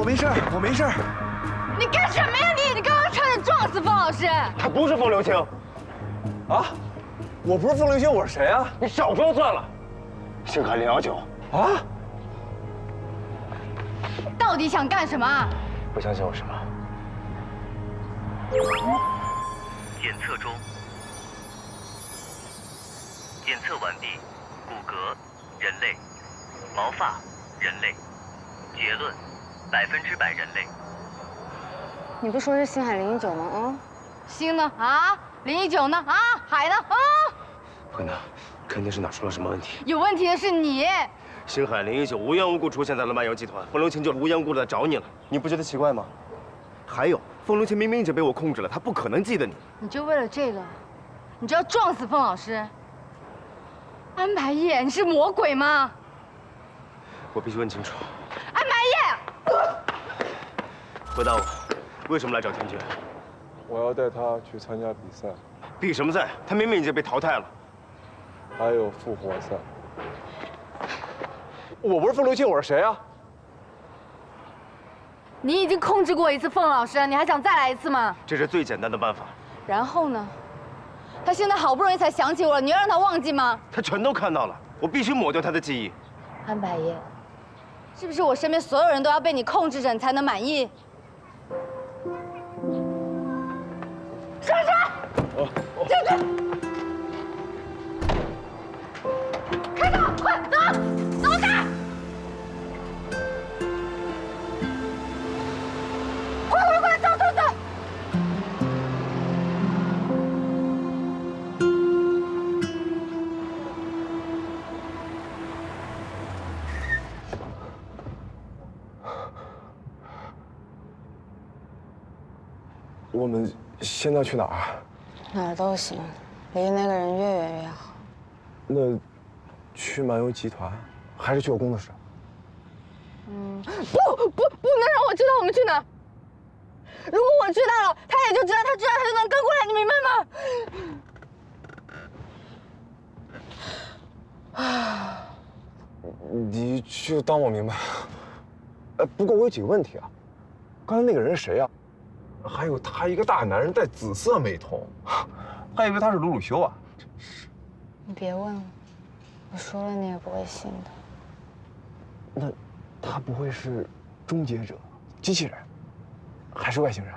没事儿，我没事儿。你干什么呀你？你刚刚差点撞死冯老师。他不是风流清。啊，我不是风流清，我是谁啊？你少装算了。星海019。啊？到底想干什么？不相信我什么？检测中。检测完毕，骨骼人类，毛发人类，结论100%人类。你不说是星海019吗？啊？星呢？啊？019呢？啊？海呢？啊？不可能，肯定是哪出了什么问题。有问题的是你。星海019无缘无故出现在了漫游集团，风流清就无缘无故的找你了，你不觉得奇怪吗？还有，风流清明明已经被我控制了，他不可能记得你。你就为了这个，你就要撞死凤老师？安白夜，你是魔鬼吗？我必须问清楚。安白夜，回答我，为什么来找天爵？我要带他去参加比赛，比什么赛？他明明已经被淘汰了。还有复活赛。我不是风流清，我是谁啊？你已经控制过一次凤老师了，你还想再来一次吗？这是最简单的办法。然后呢？他现在好不容易才想起我了，你要让他忘记吗？他全都看到了，我必须抹掉他的记忆。安白夜，是不是我身边所有人都要被你控制着，你才能满意？上车！进去！开车，快走！走开！快，走！我们现在去哪儿？哪儿都行，离那个人越远越好。那去漫游集团，还是去我工作室？不能让我知道我们去哪儿。如果我知道了，他也就知道，他知道他就能跟过来，你明白吗？啊，你就当我明白。不过我有几个问题啊。刚才那个人是谁啊？还有他一个大男人戴紫色美瞳，还以为他是鲁鲁修啊！真是。你别问了，我说了你也不会信的。那他不会是终结者、机器人，还是外星人？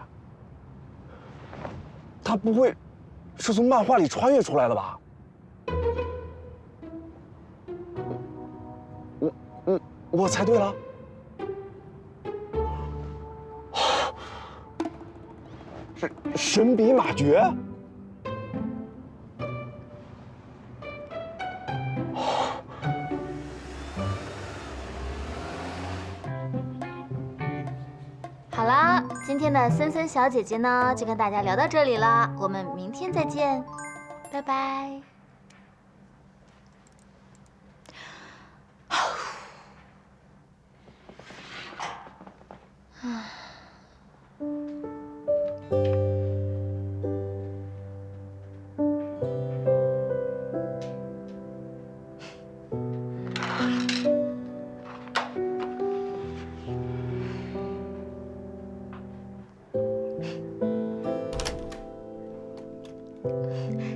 他不会是从漫画里穿越出来的吧？我猜对了。神笔马蕨。好啦，今天的森森小姐姐呢，就跟大家聊到这里了，我们明天再见，拜拜。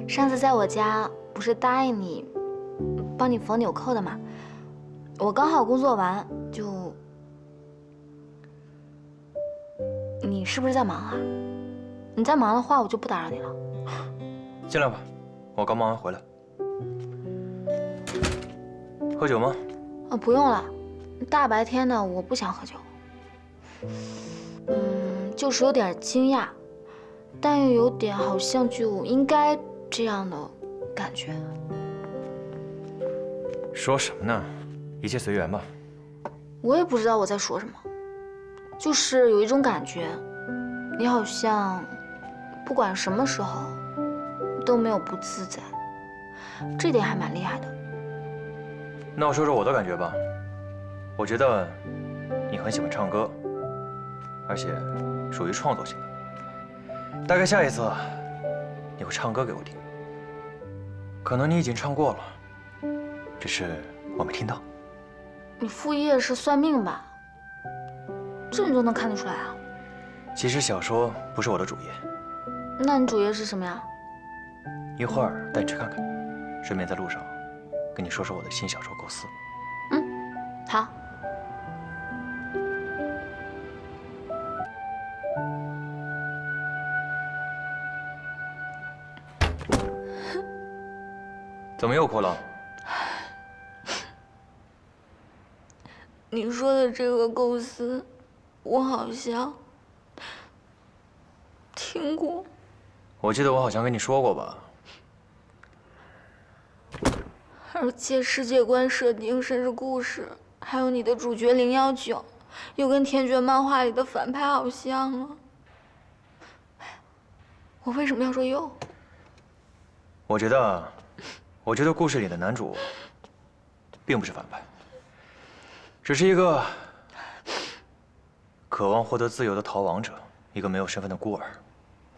上次在我家不是答应你帮你缝纽扣的吗？我刚好工作完就……你是不是在忙啊？你在忙的话，我就不打扰你了。进来吧，我刚忙完回来。喝酒吗？不用了，大白天的我不想喝酒。就是有点惊讶，但又有点好像就应该这样的感觉。说什么呢？一切随缘吧。我也不知道我在说什么，就是有一种感觉，你好像不管什么时候都没有不自在，这点还蛮厉害的。那我说说我的感觉吧。我觉得你很喜欢唱歌，而且属于创作型的。大概下一次你会唱歌给我听。可能你已经唱过了，只是我没听到。你副业是算命吧？这你都能看得出来啊？其实小说不是我的主业，那你主业是什么呀？一会儿带你去看看，顺便在路上跟你说说我的新小说构思。好。怎么又哭了？你说的这个构思，我好像听过。我记得我好像跟你说过吧。而且世界观设定，甚至故事，还有你的主角019，又跟田爵漫画里的反派好像啊。我为什么要说又？我觉得故事里的男主并不是反派，只是一个渴望获得自由的逃亡者，一个没有身份的孤儿。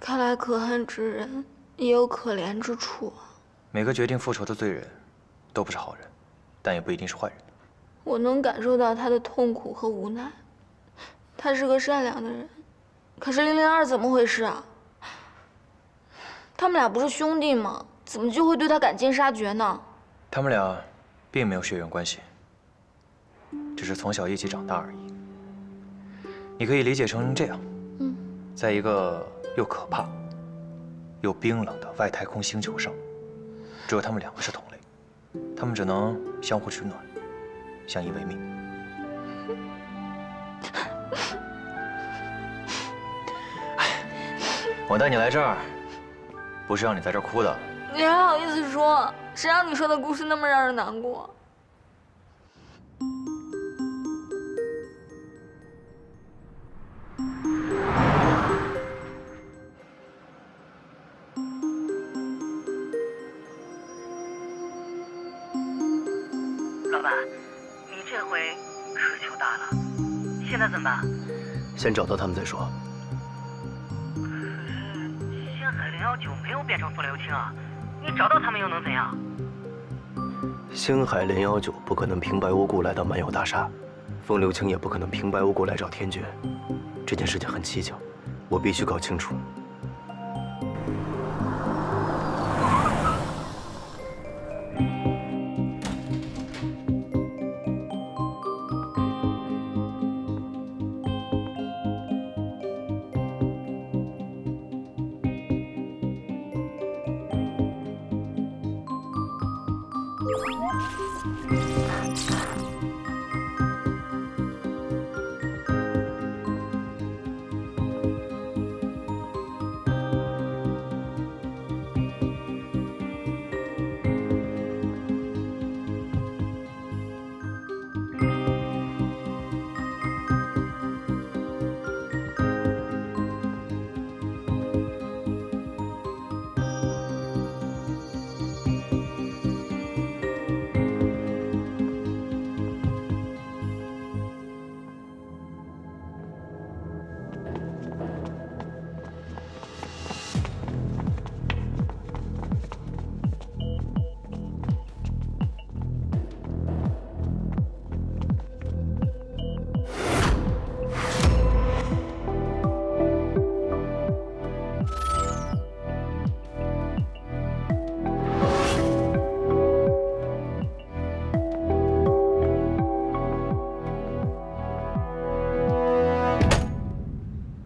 看来可恨之人也有可怜之处啊。每个决定复仇的罪人都不是好人，但也不一定是坏人。我能感受到他的痛苦和无奈。他是个善良的人，可是002怎么回事啊？他们俩不是兄弟吗？怎么就会对他赶尽杀绝呢？他们俩并没有血缘关系，只是从小一起长大而已。你可以理解成这样：在一个又可怕又冰冷的外太空星球上，只有他们两个是同类，他们只能相互取暖，相依为命。我带你来这儿，不是让你在这儿哭的。你还好意思说？谁让你说的故事那么让人难过？老板，你这回可糗大了，现在怎么办？先找到他们再说。可是星海019没有变成风流青啊，你找到他们又能怎样？星海019不可能平白无故来到漫游大厦，风流青也不可能平白无故来找天爵。这件事情很蹊跷，我必须搞清楚。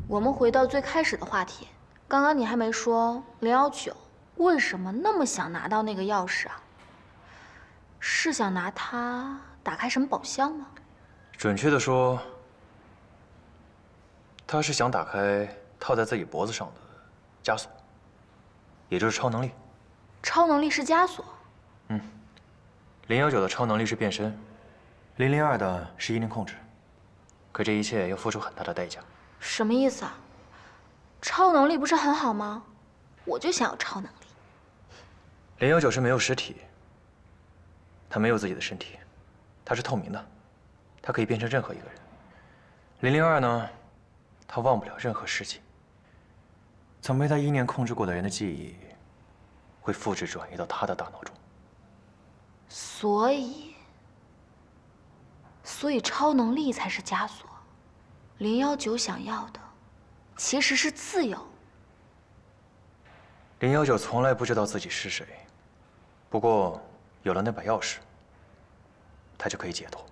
我们回到最开始的话题，刚刚你还没说019为什么那么想拿到那个钥匙啊？是想拿它打开什么宝箱吗？准确的说，他是想打开套在自己脖子上的枷锁，也就是超能力。超能力是枷锁019的超能力是变身，002的是意念控制，可这一切要付出很大的代价。什么意思啊？超能力不是很好吗？我就想要超能力。019是没有实体，他没有自己的身体，他是透明的，他可以变成任何一个人。002呢，他忘不了任何事情，曾被他意念控制过的人的记忆，会复制转移到他的大脑中。所以超能力才是枷锁。019想要的其实是自由。019从来不知道自己是谁，不过有了那把钥匙，他就可以解脱，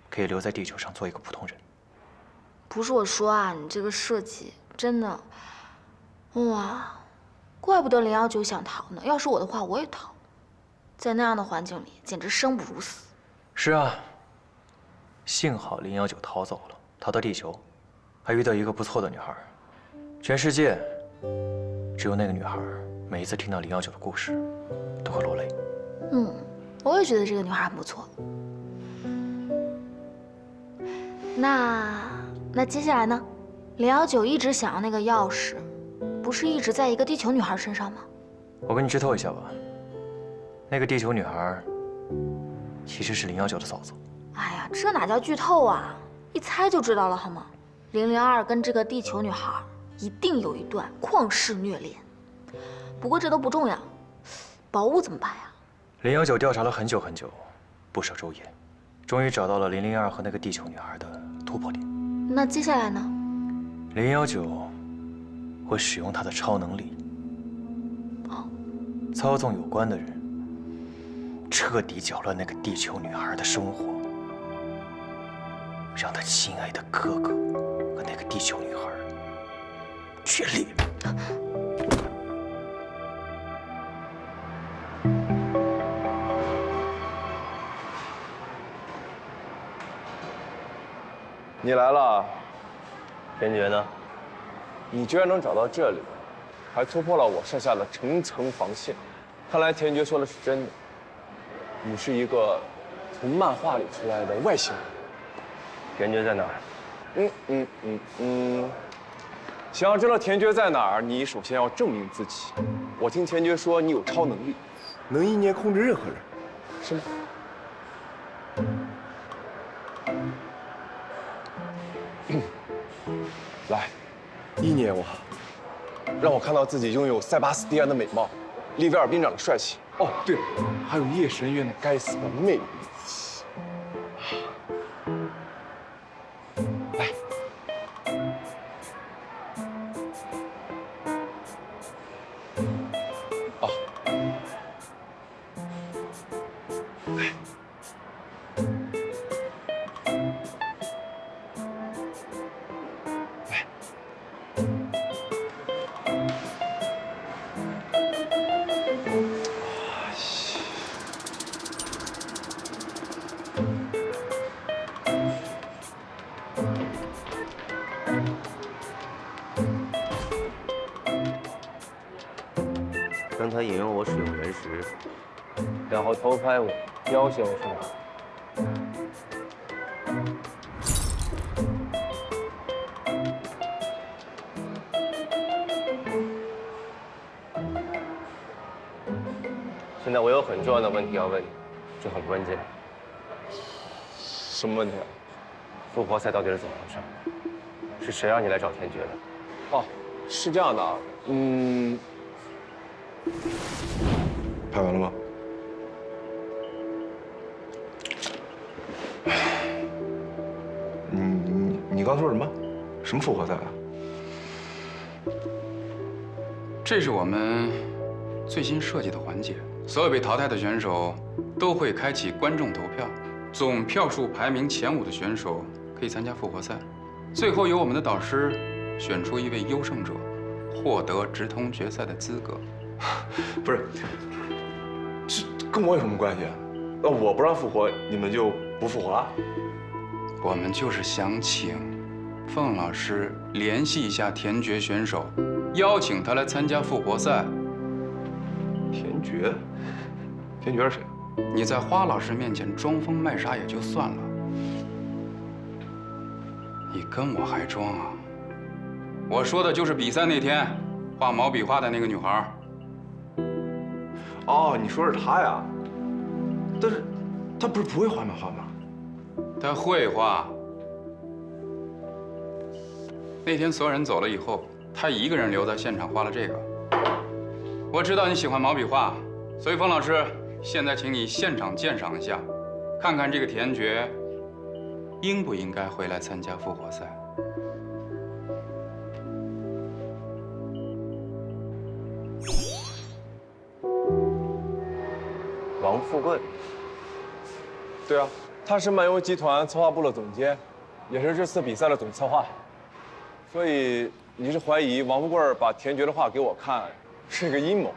可以留在地球上做一个普通人。不是我说啊，你这个设计真的，哇，怪不得019想逃呢。要是我的话，我也逃。在那样的环境里，简直生不如死。是啊，幸好019逃走了，逃到地球，还遇到一个不错的女孩。全世界只有那个女孩，每一次听到019的故事，都会落泪。我也觉得这个女孩很不错。那接下来呢？019一直想要那个钥匙，不是一直在一个地球女孩身上吗？我跟你剧透一下吧，那个地球女孩其实是019的嫂子。哎呀，这哪叫剧透啊？一猜就知道了好吗？002跟这个地球女孩一定有一段旷世虐恋。不过这都不重要，宝物怎么办呀019调查了很久很久，不舍昼夜，终于找到了002和那个地球女孩的突破点。那接下来呢？019会使用他的超能力，操纵有关的人，彻底搅乱那个地球女孩的生活，让他心爱的哥哥和那个地球女孩决裂。你来了，天爵呢？你居然能找到这里，还突破了我设下的层层防线。看来田爵说的是真的，你是一个从漫画里出来的外星人。天爵在哪儿？想要知道田爵在哪儿，你首先要证明自己。我听田爵说你有超能力，能意念控制任何人，是吗？来，意念我，让我看到自己拥有塞巴斯蒂安的美貌，利维尔兵长的帅气。哦，对了，还有夜神院的该死的魅力。来，哦，来。刚才引诱我使用人时，然后偷拍我，要挟我是吗？现在我有很重要的问题要问你，这很关键。什么问题啊？复活赛到底是怎么回事？是谁让你来找天爵的？哦，是这样的啊，拍完了吗？你刚说什么？什么复活赛啊？这是我们最新设计的环节，所有被淘汰的选手都会开启观众投票，总票数排名前5的选手可以参加复活赛，最后由我们的导师选出一位优胜者，获得直通决赛的资格。不是，这跟我有什么关系啊？那我不让复活，你们就不复活了？我们就是想请凤老师联系一下田爵选手，邀请他来参加复活赛。田爵？田爵是谁？你在花老师面前装疯卖傻也就算了，你跟我还装啊？我说的就是比赛那天画毛笔画的那个女孩。哦，你说是她呀？但是她不是不会画漫画吗？她会画。那天所有人走了以后，她一个人留在现场画了这个。我知道你喜欢毛笔画，所以冯老师现在请你现场鉴赏一下，看看这个田爵应不应该回来参加复活赛。富贵。对啊，他是漫游集团策划部的总监，也是这次比赛的总策划。所以你是怀疑王富贵把田爵的话给我看是一个阴谋？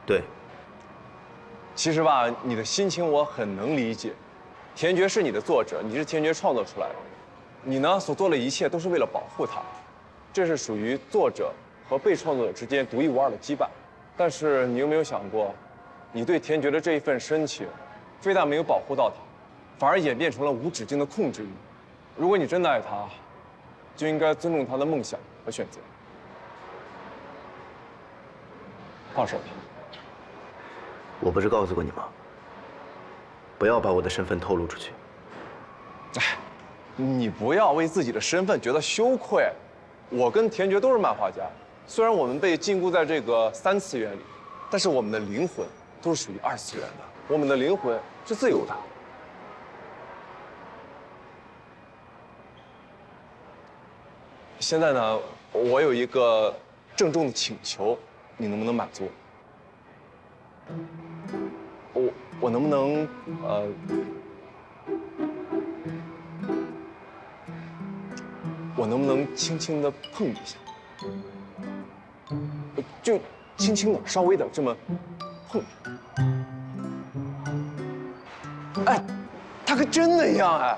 对。其实吧，你的心情我很能理解。田爵是你的作者，你是田爵创作出来的，你呢所做的一切都是为了保护他，这是属于作者和被创作者之间独一无二的羁绊。但是你有没有想过，你对田爵的这一份深情，非但没有保护到他，反而演变成了无止境的控制欲。如果你真的爱他，就应该尊重他的梦想和选择。放手吧。我不是告诉过你吗？不要把我的身份透露出去。哎，你不要为自己的身份觉得羞愧。我跟田爵都是漫画家，虽然我们被禁锢在这个3次元里，但是我们的灵魂都是属于2次元的。我们的灵魂是自由的。现在呢，我有一个郑重的请求，你能不能满足？我能不能我能不能轻轻的碰一下？就轻轻的，稍微的这么碰。哎，他可真那样哎！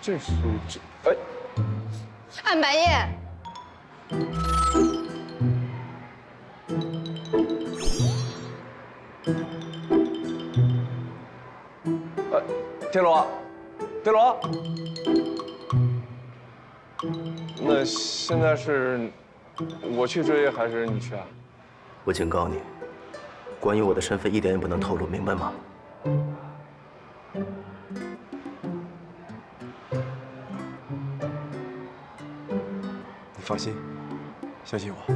这是哎，安白夜。天罗，天罗，那现在是我去追还是你去啊？我警告你，关于我的身份一点也不能透露，明白吗？你放心，相信我。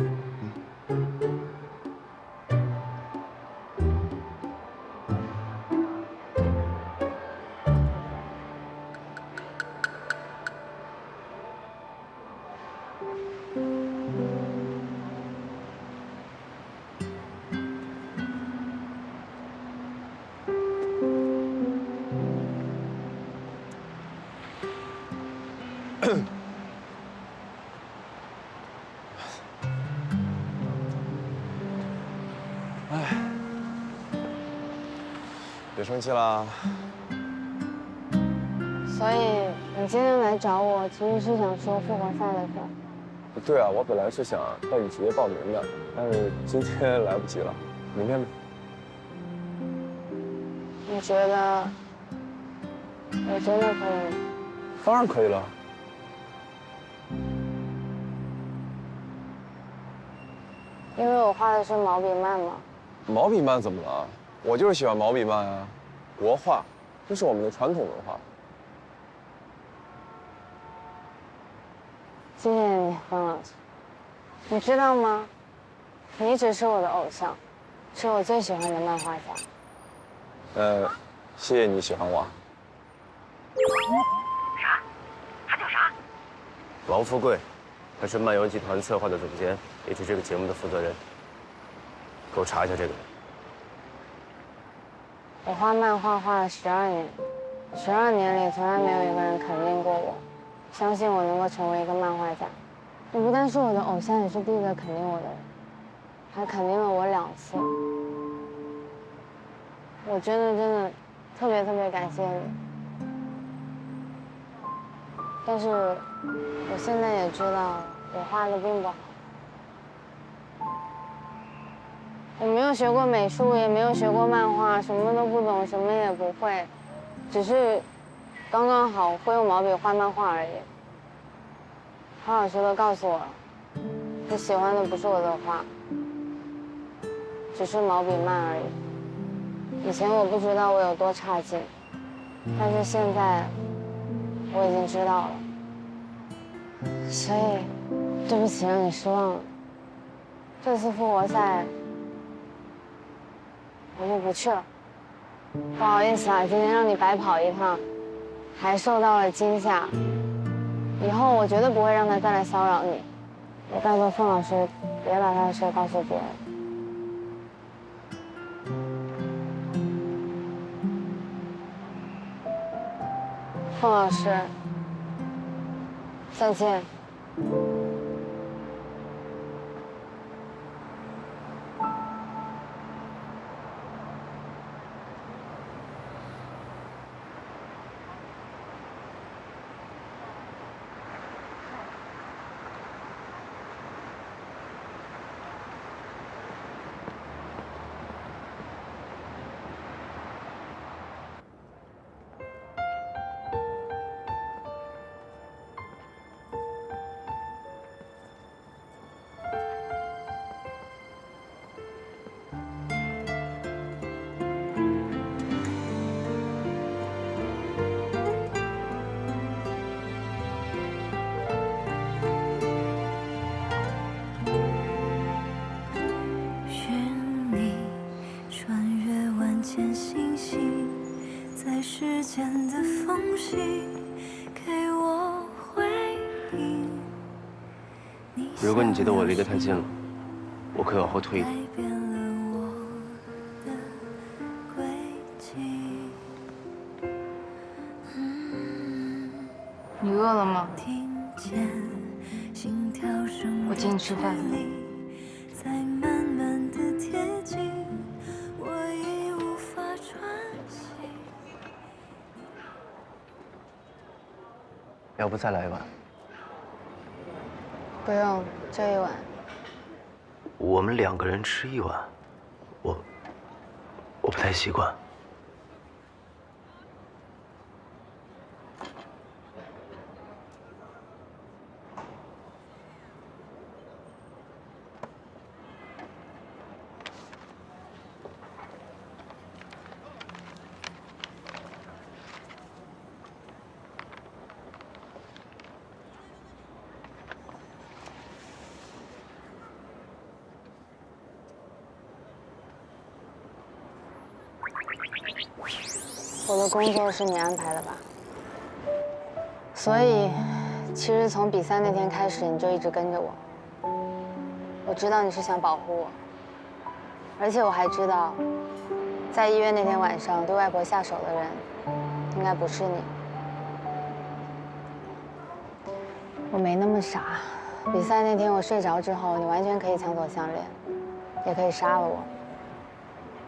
别生气啦。所以你今天来找我，其实是想说复活赛的事。对啊，我本来是想带你直接报名的，但是今天来不及了，明天吧。你觉得我真的可以吗？当然可以了。因为我画的是毛笔漫嘛。毛笔漫怎么了？我就是喜欢毛笔漫啊，国画，这是我们的传统文化。谢谢你，方老师。你知道吗？你一直是我的偶像，是我最喜欢的漫画家。谢谢你喜欢我。啥？他叫啥？王富贵，他是漫游集团策划的总监，也是这个节目的负责人。给我查一下这个人。我画漫画画了12年，12年里从来没有一个人肯定过我，相信我能够成为一个漫画家。你不但是我的偶像，也是第一个肯定我的人，还肯定了我2次。我真的特别感谢你。但是我现在也知道我画的并不好。我没有学过美术，也没有学过漫画，什么都不懂，什么也不会，只是刚刚好会用毛笔画漫画而已。郝老师都告诉我了，你喜欢的不是我的画，只是毛笔漫而已。以前我不知道我有多差劲，但是现在我已经知道了。所以，对不起让你失望了。这次复活赛我就不去了，不好意思啊，今天让你白跑一趟，还受到了惊吓。以后我绝对不会让他再来骚扰你。我拜托凤老师，别把他的事告诉别人。凤老师，再见。时间的缝隙，给我回应。如果你觉得我离得太近了，我可以往后退一点。你饿了吗？我请你吃饭。要不再来一碗？不用，就一碗。我们2个人吃一碗，我不太习惯。我的工作是你安排的吧？所以，其实从比赛那天开始，你就一直跟着我。我知道你是想保护我，而且我还知道，在医院那天晚上对外婆下手的人，应该不是你。我没那么傻，比赛那天我睡着之后，你完全可以抢走项链，也可以杀了我，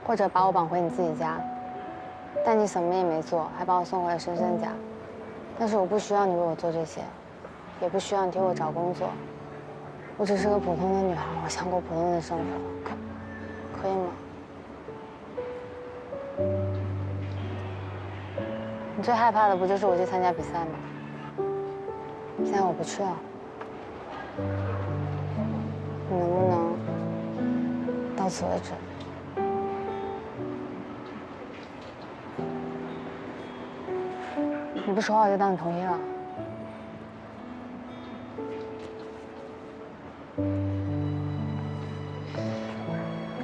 或者把我绑回你自己家。但你什么也没做，还把我送回了深深家。但是我不需要你为我做这些，也不需要你替我找工作。我只是个普通的女孩，我想过普通的生活，可以吗？你最害怕的不就是我去参加比赛吗？现在我不去了，你能不能到此为止？你不说话，我就当你同意了。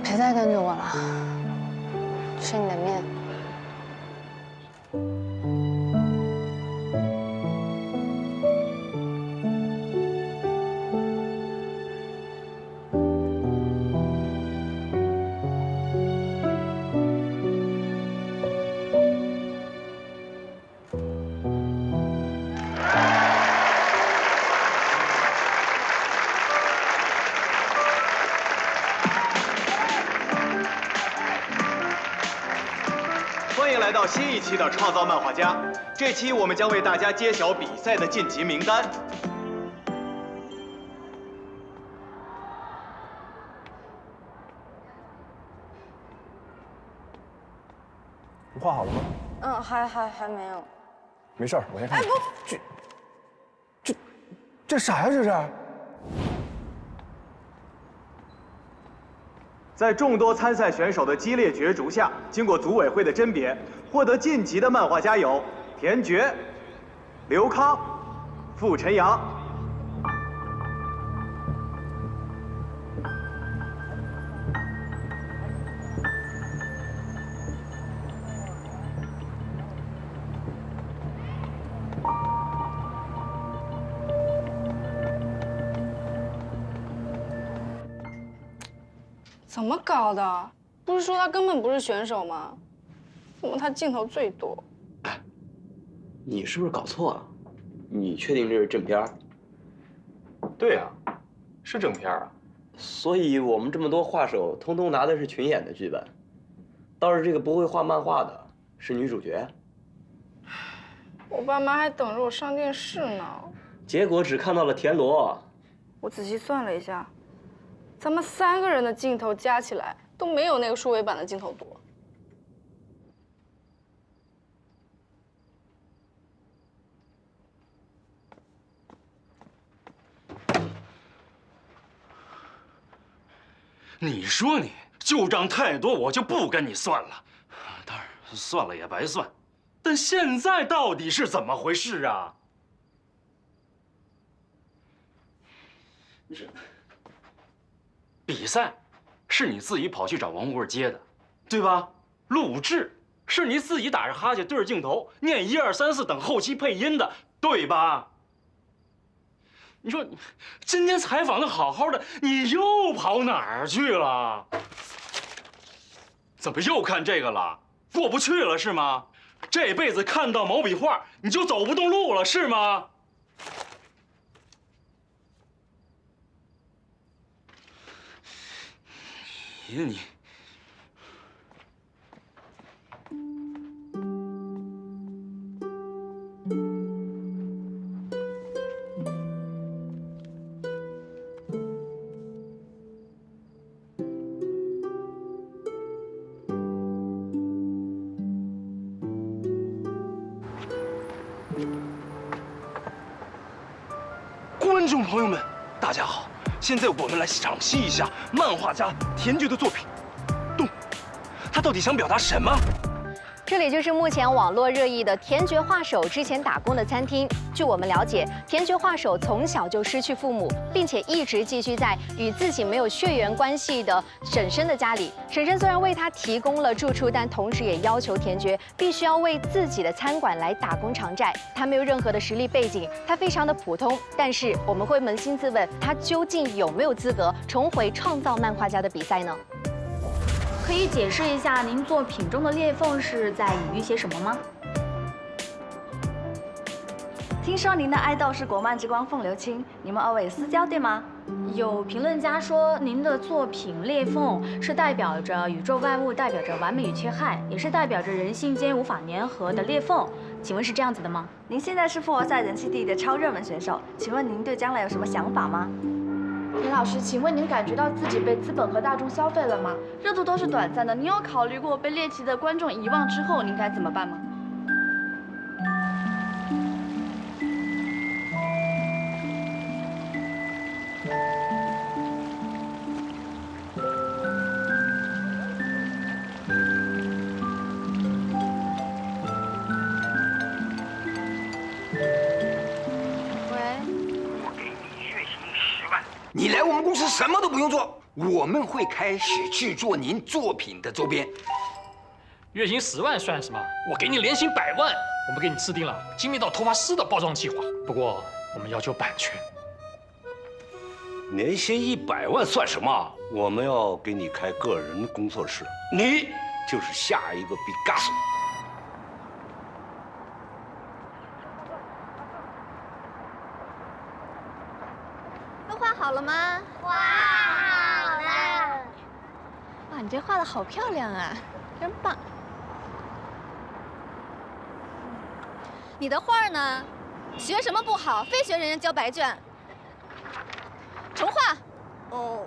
别再跟着我了，吃你的面。欢迎来到新一期的《创造漫画家》，这期我们将为大家揭晓比赛的晋级名单。你画好了吗？嗯，还没有。没事儿，我先看。哎不，这啥呀？这是？在众多参赛选手的激烈角逐下，经过组委会的甄别，获得晋级的漫画家有田觉、刘康、傅晨阳。怎么搞的？不是说他根本不是选手吗？怎么他镜头最多？你是不是搞错了？你确定这是正片？对啊，是正片啊。所以我们这么多画手，通通拿的是群演的剧本，倒是这个不会画漫画的是女主角。我爸妈还等着我上电视呢。结果只看到了田螺。我仔细算了一下，咱们3个人的镜头加起来都没有那个数位版的镜头多。你说你旧账太多，我就不跟你算了。当然，算了也白算。但现在到底是怎么回事啊？比赛是你自己跑去找王蝟接的，对吧？录制是你自己打着哈欠对着镜头念1、2、3、4等后期配音的，对吧？你说今天采访的好好的，你又跑哪儿去了？怎么又看这个了？过不去了是吗？这辈子看到毛笔画你就走不动路了是吗？你。观众朋友们，大家好！现在我们来赏析一下漫画家田觉的作品《动》，他到底想表达什么？这里就是目前网络热议的田觉画手之前打工的餐厅。据我们了解，田觉画手从小就失去父母，并且一直寄居在与自己没有血缘关系的婶婶的家里。婶婶虽然为他提供了住处，但同时也要求田觉必须要为自己的餐馆来打工偿债。他没有任何的实力背景，他非常的普通。但是我们会扪心自问，他究竟有没有资格重回创造漫画家的比赛呢？可以解释一下您作品中的裂缝是在隐喻些什么吗？听说您的爱豆是国漫之光凤流清，你们2位私交对吗？有评论家说您的作品裂缝是代表着宇宙万物，代表着完美与缺憾，也是代表着人性间无法粘合的裂缝。请问是这样子的吗？您现在是复活赛人气第1的超热门选手，请问您对将来有什么想法吗？田老师，请问您感觉到自己被资本和大众消费了吗？热度都是短暂的，您有考虑过被猎奇的观众遗忘之后您该怎么办吗？你来我们公司什么都不用做，我们会开始制作您作品的周边。月薪10万算什么？我给你年薪100万。我们给你制定了精密到头发丝的包装计划，不过我们要求版权。年薪100万算什么？我们要给你开个人工作室，你就是下一个毕加索。画好了吗？画好了。哇，你这画的好漂亮啊，真棒。你的画呢？学什么不好，非学人家交白卷。重画。哦。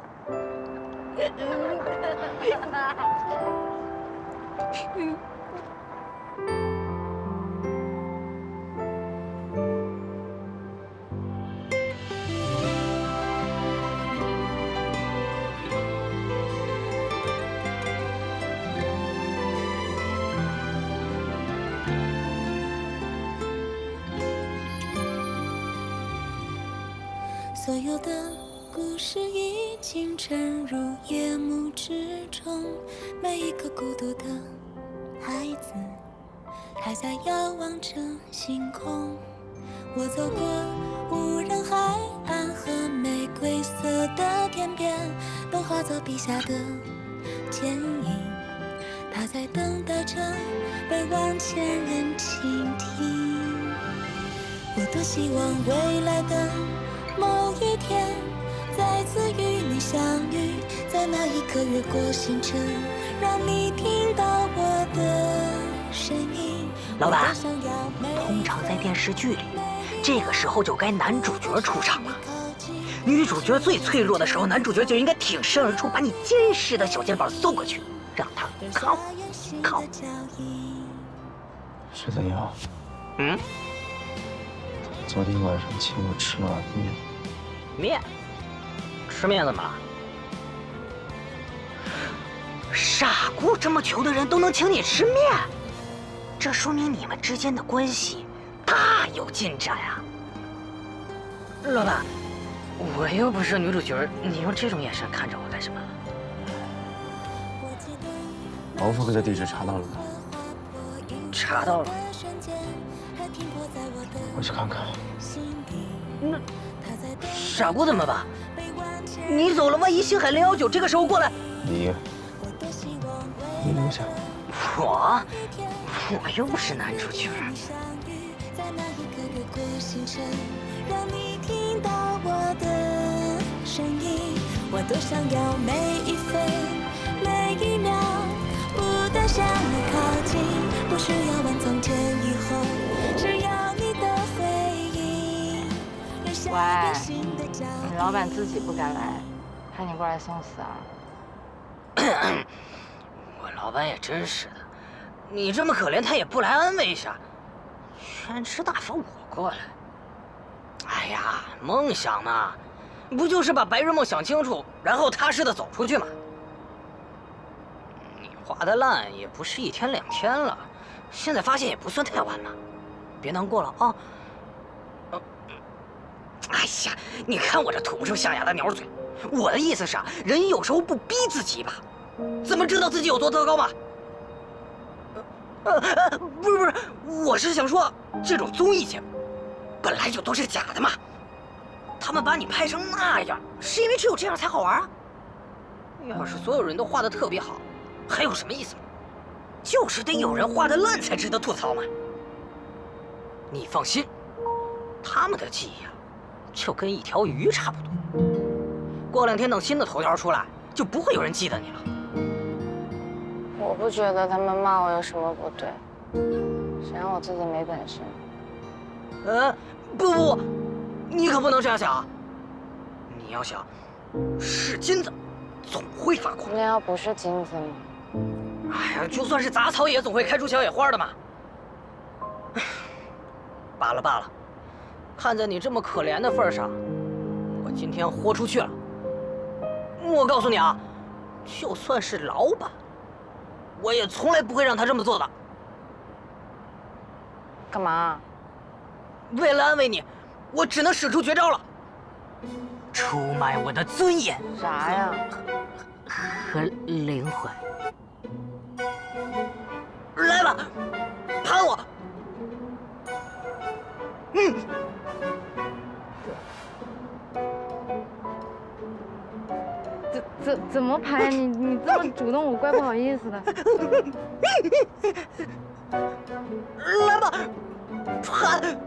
所有的故事已经沉入夜幕之中，每一个孤独的孩子还在遥望着星空。我走过无人海岸和玫瑰色的天边，都化作笔下的剪影。他在等待着被万千人倾听。多希望未来的某一天再次与你相遇，在那一刻越过星辰，让你听到我的声音。老板，通常在电视剧里，这个时候就该男主角出场了。女主角最脆弱的时候，男主角就应该挺身而出，把你坚实的小肩膀送过去，让他靠。是怎样？嗯？昨天晚上请我吃了面。面？吃面怎么了？傻姑这么穷的人都能请你吃面，这说明你们之间的关系大有进展啊！老板，我又不是女主角，你用这种眼神看着我干什么？毛发哥的地址查到了吗？查到了。我去看看。那傻姑怎么办？你走了，万一星海019这个时候过来，你留下。我又不是男主角。让你听到我的声音，我多想要每一分每一秒不断向你靠近，不需要问从前以后，只要你的回应。喂，你老板自己不敢来，派你过来送死啊？我老板也真是的，你这么可怜，他也不来安慰一下，全吃大发我过来。哎呀，梦想嘛，不就是把白日梦想清楚，然后踏实的走出去吗？你画的烂也不是1天2天了，现在发现也不算太晚了，别难过了啊。哎呀，你看我这吐不出象牙的鸟嘴，我的意思是啊，人有时候不逼自己吧，怎么知道自己有多糟糕嘛？不是，我是想说，这种综艺节目本来就都是假的嘛，他们把你拍成那样，是因为只有这样才好玩啊。要是所有人都画得特别好，还有什么意思？就是得有人画得烂才值得吐槽嘛。你放心，他们的记忆啊，就跟一条鱼差不多。过2天等新的头条出来，就不会有人记得你了。我不觉得他们骂我有什么不对，谁让我自己没本事？不，你可不能这样想。你要想，是金子，总会发光。那要不是金子吗？哎呀，就算是杂草，也总会开出小野花的嘛。罢了，看在你这么可怜的份上，我今天豁出去了。我告诉你啊，就算是老板，我也从来不会让他这么做的。干嘛？为了安慰你，我只能使出绝招了，出卖我的尊严。啥呀？和灵魂。来吧，盘我。怎么盘？你这么主动，我怪不好意思的。来吧，盘。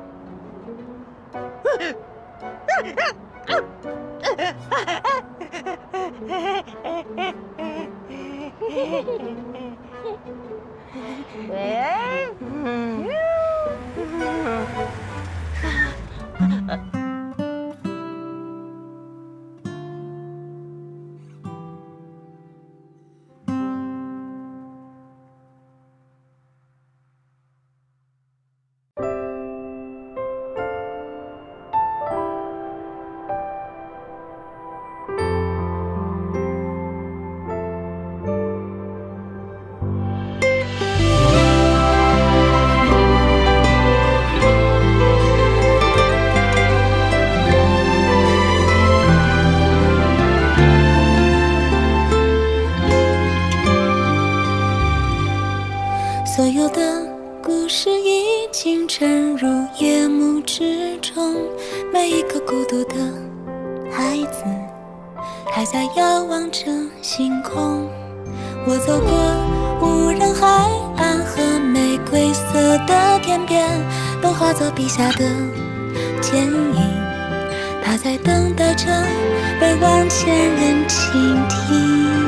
所有的故事已经沉入夜幕之中，每一个孤独的孩子还在遥望着星空。我走过无人海岸和玫瑰色的天边，都化作笔下的剪影，他在等待着被万千人倾听。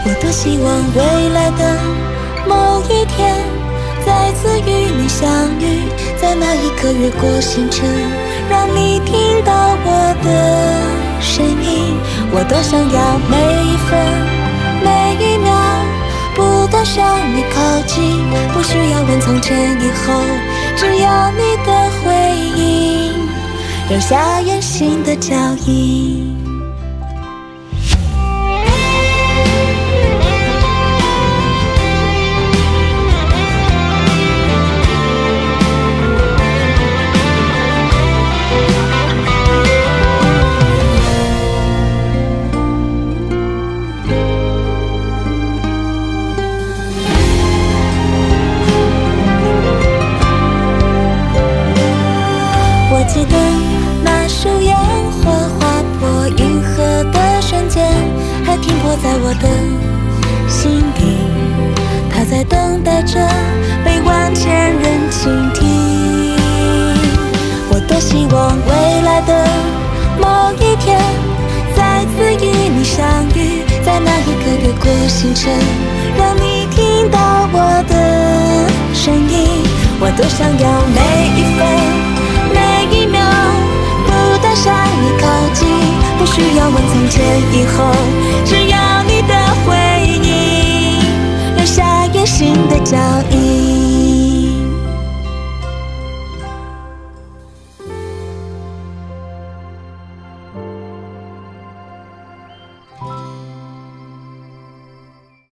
我多希望未来的某一天，再次与你相遇，在那一刻越过星辰，让你听到我的声音。我多想要每一分每一秒不断向你靠近，不需要问从前以后，只要你的回应留下远行的脚印。记得那束烟火划破银河的瞬间，还停泊在我的心底。它在等待着被万千人倾听。我多希望未来的某一天，再次与你相遇，在那一刻越过星辰，让你听到我的声音。我多想要每一分每一秒不断向你靠近，不需要问从前以后，只要你的回应留下远行的脚印。